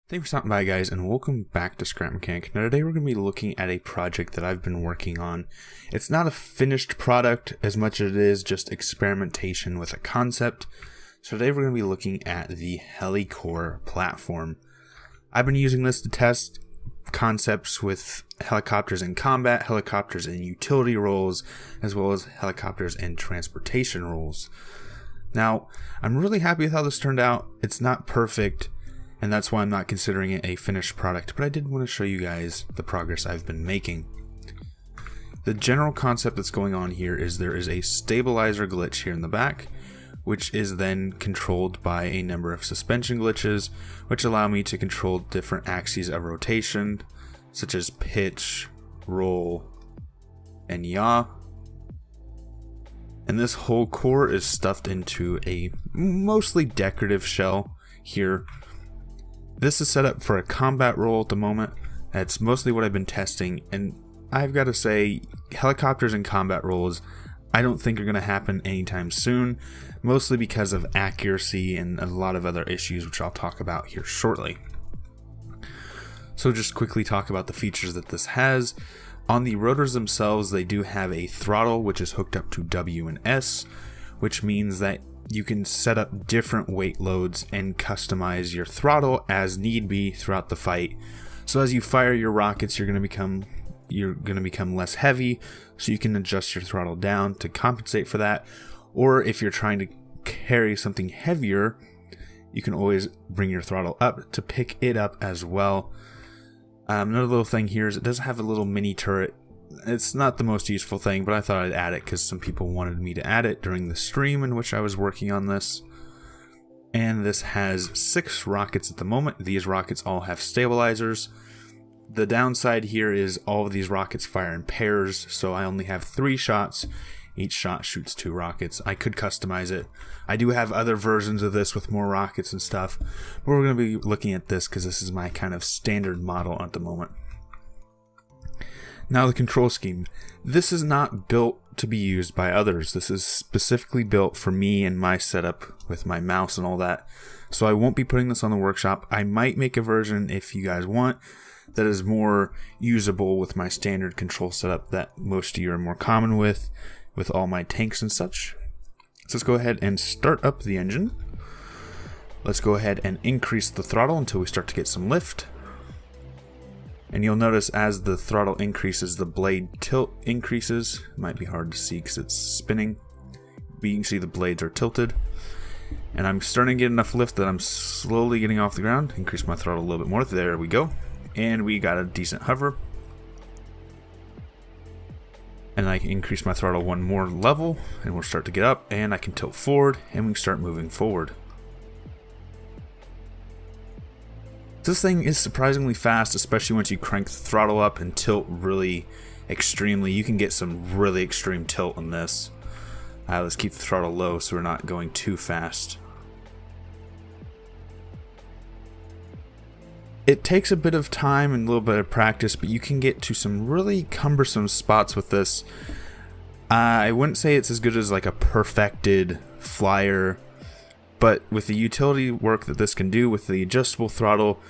Thanks for stopping by, guys, and welcome back to Scrap Mechanic. Now today we're going to be looking at a project that I've been working on. It's not a finished product as much as it is just experimentation with a concept. So today we're going to be looking at the Heli-Core platform. I've been using this to test concepts with helicopters in combat, helicopters in utility roles, as well as helicopters in transportation roles. Now, I'm really happy with how this turned out. It's not perfect, and that's why I'm not considering it a finished product, but I did want to show you guys the progress I've been making. The general concept that's going on here is there is a stabilizer glitch here in the back, which is then controlled by a number of suspension glitches, which allow me to control different axes of rotation, such as pitch, roll, and yaw. And this whole core is stuffed into a mostly decorative shell here. This is set up for a combat role at the moment. That's mostly what I've been testing, and I've got to say, helicopters in combat roles I don't think are going to happen anytime soon, mostly because of accuracy and a lot of other issues which I'll talk about here shortly. So just quickly talk about the features that this has. On the rotors themselves, they do have a throttle which is hooked up to W and S, which means that you can set up different weight loads and customize your throttle as need be throughout the fight. So as you fire your rockets, you're going to become less heavy, so you can adjust your throttle down to compensate for that. Or if you're trying to carry something heavier, you can always bring your throttle up to pick it up as well. Another little thing here is it does have a little mini turret. It's not the most useful thing, but I thought I'd add it because some people wanted me to add it during the stream in which I was working on this. And this has 6 rockets at the moment. These rockets all have stabilizers. The downside here is all of these rockets fire in pairs, so I only have 3 shots. Each shot shoots 2 rockets. I could customize it. I do have other versions of this with more rockets and stuff, but we're going to be looking at this because this is my kind of standard model at the moment. Now the control scheme. This is not built to be used by others. This is specifically built for me and my setup with my mouse and all that. So I won't be putting this on the workshop. I might make a version if you guys want that is more usable with my standard control setup that most of you are more common with all my tanks and such. So let's go ahead and start up the engine. Let's go ahead and increase the throttle until we start to get some lift. And you'll notice as the throttle increases, the blade tilt increases. It might be hard to see because it's spinning, but you can see the blades are tilted. And I'm starting to get enough lift that I'm slowly getting off the ground. Increase my throttle a little bit more. There we go. And we got a decent hover. And I can increase my throttle one more level, and we'll start to get up, and I can tilt forward, and we can start moving forward. This thing is surprisingly fast, especially once you crank the throttle up and tilt really extremely. You can get some really extreme tilt in this. Let's keep the throttle low so we're not going too fast. It takes a bit of time and a little bit of practice, but you can get to some really cumbersome spots with this. I wouldn't say it's as good as like a perfected flyer, but with the utility work that this can do with the adjustable throttle,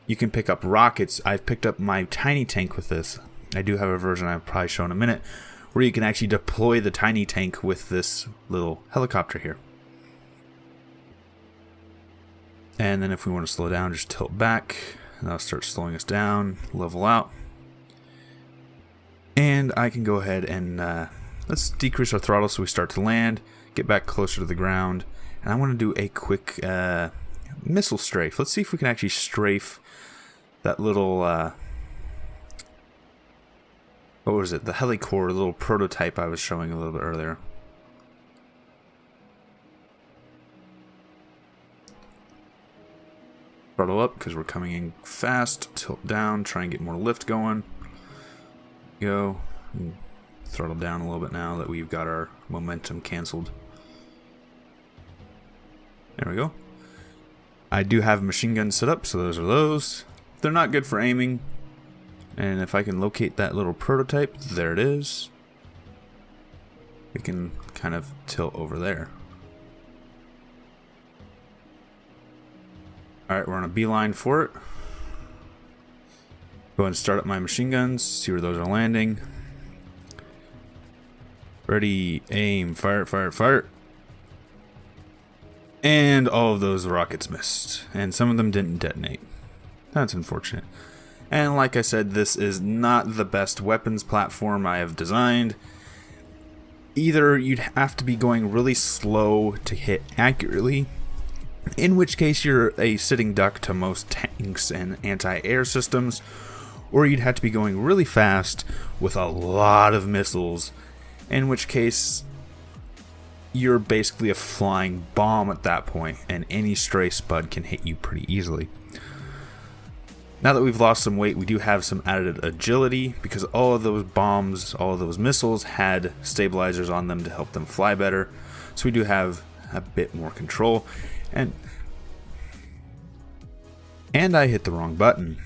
you can pick up rockets. I've picked up my tiny tank with this. I do have a version I'll probably show in a minute where you can actually deploy the tiny tank with this little helicopter here. And then if we want to slow down, just tilt back. And that'll start slowing us down, level out. And I can go ahead and let's decrease our throttle so we start to land, get back closer to the ground. And I want to do a quick missile strafe. Let's see if we can actually strafe that little, what was it? The Heli-Core little prototype I was showing a little bit earlier. Throttle up because we're coming in fast. Tilt down, try and get more lift going. Go. And throttle down a little bit now that we've got our momentum canceled. There we go. I do have a machine gun set up, so those are those. They're not good for aiming. And if I can locate that little prototype, there it is. We can kind of tilt over there. Alright, we're on a beeline for it. Go ahead and start up my machine guns, see where those are landing. Ready, aim, fire, fire, fire. And all of those rockets missed. And some of them didn't detonate. That's unfortunate. And like I said, this is not the best weapons platform I have designed. Either you'd have to be going really slow to hit accurately, in which case you're a sitting duck to most tanks and anti-air systems, or you'd have to be going really fast with a lot of missiles, in which case you're basically a flying bomb at that point, and any stray spud can hit you pretty easily. Now that we've lost some weight, we do have some added agility, because all of those bombs, all of those missiles had stabilizers on them to help them fly better. So we do have a bit more control. And I hit the wrong button.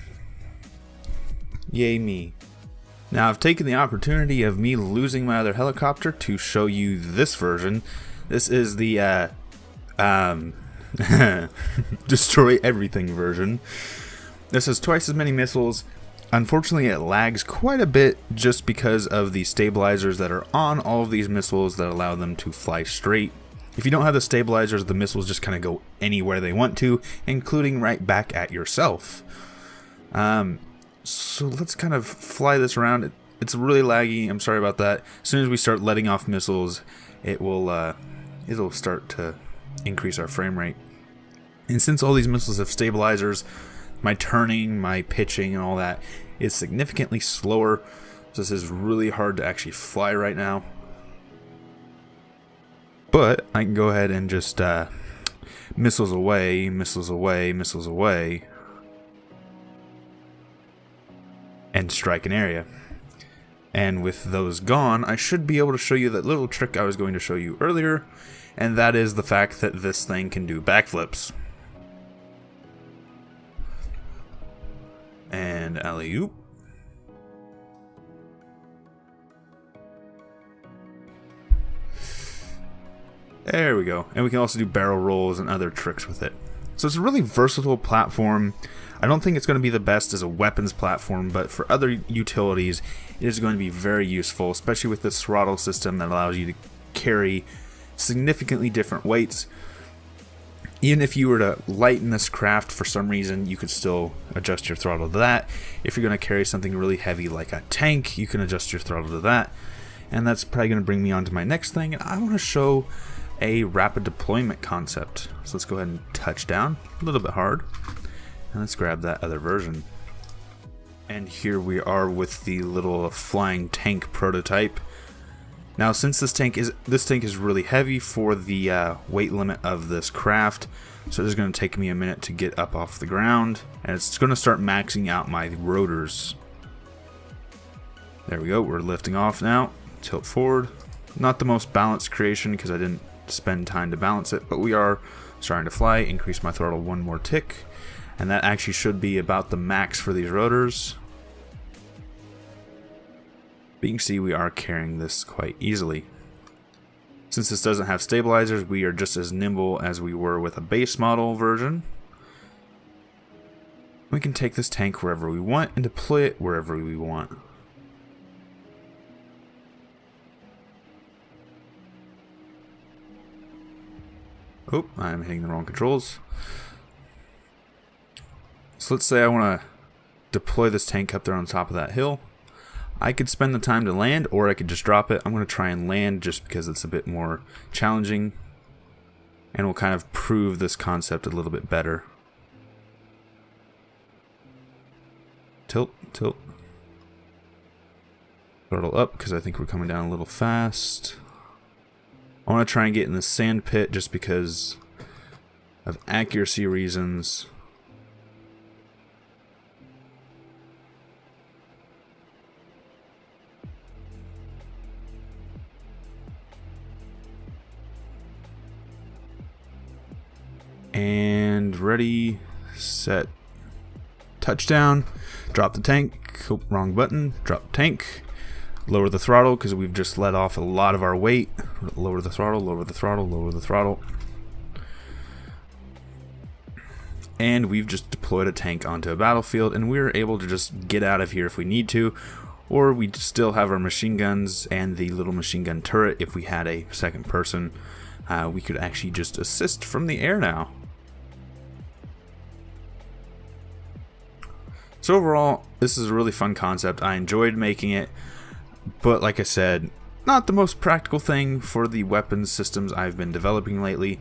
Yay me. Now I've taken the opportunity of me losing my other helicopter to show you this version. This is the destroy everything version. This has twice as many missiles. Unfortunately, it lags quite a bit just because of the stabilizers that are on all of these missiles that allow them to fly straight. If you don't have the stabilizers, the missiles just kind of go anywhere they want to, including right back at yourself. So let's kind of fly this around. It's really laggy. I'm sorry about that. As soon as we start letting off missiles, it'll start to increase our frame rate. And since all these missiles have stabilizers, my turning, my pitching, and all that is significantly slower. So this is really hard to actually fly right now. But I can go ahead and just missiles away, missiles away, missiles away, and strike an area. And with those gone, I should be able to show you that little trick I was going to show you earlier, and that is the fact that this thing can do backflips. And alley-oop. There we go. And we can also do barrel rolls and other tricks with it. So it's a really versatile platform. I don't think it's going to be the best as a weapons platform, but for other utilities, it is going to be very useful, especially with this throttle system that allows you to carry significantly different weights. Even if you were to lighten this craft for some reason, you could still adjust your throttle to that. If you're going to carry something really heavy like a tank, you can adjust your throttle to that. And that's probably going to bring me on to my next thing. I want to show a rapid deployment concept. So let's go ahead and touch down a little bit hard. And let's grab that other version. And here we are with the little flying tank prototype. Now, since this tank is really heavy for the weight limit of this craft, so it's going to take me a minute to get up off the ground, and it's going to start maxing out my rotors. There we go, we're lifting off now. Tilt forward. Not the most balanced creation because I didn't spend time to balance it, but we are starting to fly. Increase my throttle one more tick, and that actually should be about the max for these rotors. But you can see we are carrying this quite easily. Since this doesn't have stabilizers, we are just as nimble as we were with a base model version. We can take this tank wherever we want and deploy it wherever we want. Oh, I'm hitting the wrong controls. So let's say I want to deploy this tank up there on top of that hill. I could spend the time to land, or I could just drop it. I'm going to try and land just because it's a bit more challenging, and will kind of prove this concept a little bit better. Tilt, tilt. Throttle up because I think we're coming down a little fast. I want to try and get in the sand pit just because of accuracy reasons. And ready, set, touchdown, drop the tank, oh, wrong button, drop tank, lower the throttle because we've just let off a lot of our weight, lower the throttle, lower the throttle, lower the throttle. and we've just deployed a tank onto a battlefield, and we're able to just get out of here if we need to, or we still have our machine guns and the little machine gun turret. If we had a second person, we could actually just assist from the air now. So overall, this is a really fun concept. I enjoyed making it, but like I said, not the most practical thing for the weapons systems I've been developing lately,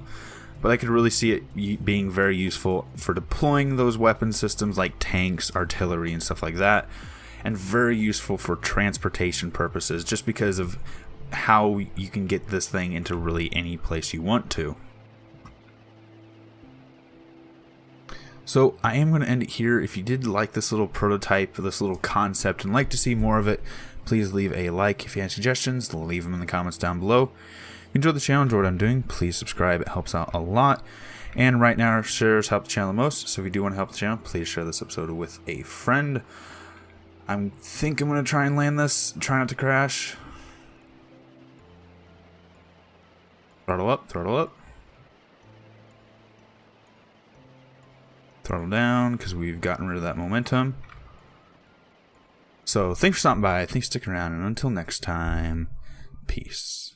but I could really see it being very useful for deploying those weapon systems like tanks, artillery, and stuff like that, and very useful for transportation purposes, just because of how you can get this thing into really any place you want to. So I am going to end it here. If you did like this little prototype, this little concept, and like to see more of it, please leave a like. If you have suggestions, leave them in the comments down below. If you enjoy the channel, enjoy what I'm doing, please subscribe. It helps out a lot. And right now, shares help the channel the most. So if you do want to help the channel, please share this episode with a friend. I think I'm going to try and land this. Try not to crash. Throttle up, throttle up. Throttle down, because we've gotten rid of that momentum. So thanks for stopping by, thanks for sticking around, and until next time, peace.